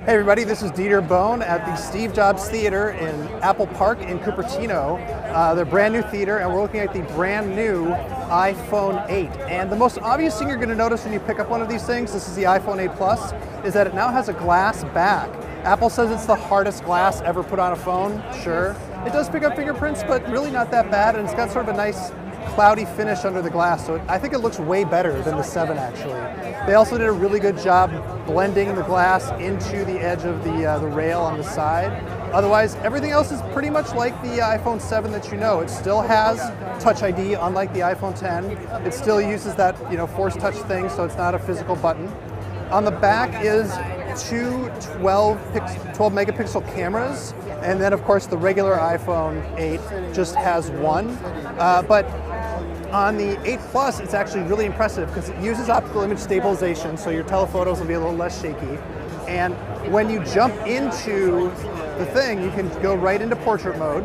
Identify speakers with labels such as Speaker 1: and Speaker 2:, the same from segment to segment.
Speaker 1: Hey everybody, this is Dieter Bohn at the Steve Jobs Theater in Apple Park in Cupertino. They're brand new theater and we're looking at the brand new iPhone 8. And the most obvious thing you're going to notice when you pick up one of these things, this is the iPhone 8 Plus, is that it now has a glass back. Apple says it's the hardest glass ever put on a phone, sure. It does pick up fingerprints, but really not that bad, and it's got sort of a nice cloudy finish under the glass, so I think it looks way better than the 7 actually. They also did a really good job blending the glass into the edge of the rail on the side. Otherwise, everything else is pretty much like the iPhone 7 that you know. It still has Touch ID, unlike the iPhone 10. It still uses that force touch thing, so it's not a physical button. On the back is two 12 megapixel cameras, and then of course the regular iPhone 8 just has one. But on the 8 Plus, it's actually really impressive because it uses optical image stabilization, so your telephotos will be a little less shaky. And when you jump into the thing, you can go right into portrait mode,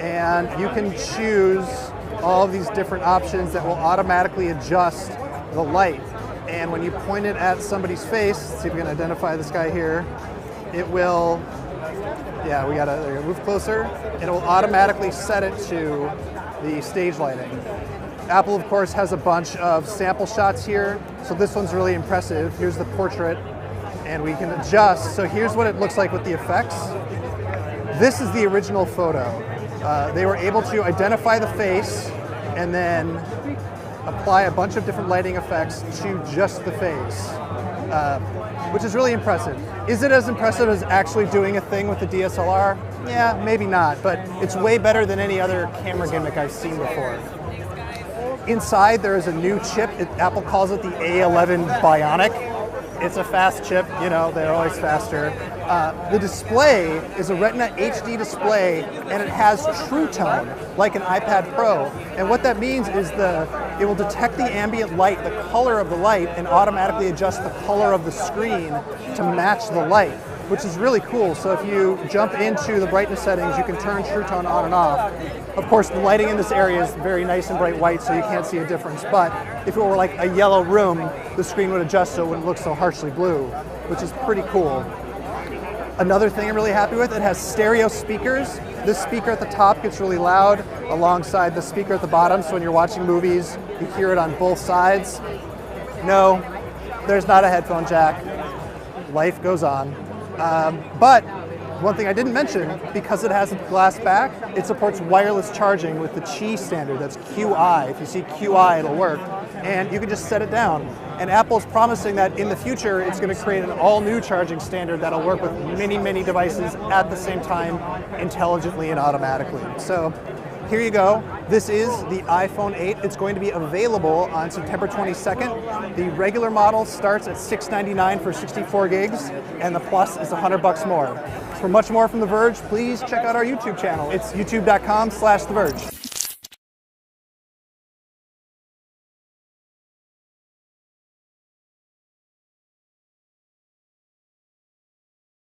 Speaker 1: and you can choose all of these different options that will automatically adjust the light. And when you point it at somebody's face, let's see if we can identify this guy here, it will, yeah, we gotta move closer. It will automatically set it to the stage lighting. Apple, of course, has a bunch of sample shots here, so this one's really impressive. Here's the portrait, and we can adjust. So here's what it looks like with the effects. This is the original photo. They were able to identify the face and then apply a bunch of different lighting effects to just the face, which is really impressive. Is it as impressive as actually doing a thing with the DSLR? Yeah, maybe not, but it's way better than any other camera gimmick I've seen before. Inside there is a new chip. Apple calls it the A11 Bionic. It's a fast chip, they're always faster. The display is a Retina HD display, and it has True Tone, like an iPad Pro. And what that means is it will detect the ambient light, the color of the light, and automatically adjust the color of the screen to match the light, which is really cool. So if you jump into the brightness settings, you can turn True Tone on and off. Of course, the lighting in this area is very nice and bright white, so you can't see a difference. But if it were like a yellow room, the screen would adjust so it wouldn't look so harshly blue, which is pretty cool. Another thing I'm really happy with, it has stereo speakers. This speaker at the top gets really loud alongside the speaker at the bottom, so when you're watching movies, you hear it on both sides. No, there's not a headphone jack. Life goes on. But one thing I didn't mention, because it has a glass back, it supports wireless charging with the Qi standard. That's QI. If you see QI, it'll work. And you can just set it down. And Apple's promising that in the future, it's going to create an all-new charging standard that'll work with many, many devices at the same time, intelligently and automatically. So here you go. This is the iPhone 8. It's going to be available on September 22nd. The regular model starts at $699 for 64 gigs, and the Plus is $100 more. For much more from The Verge, please check out our YouTube channel. It's youtube.com/The Verge.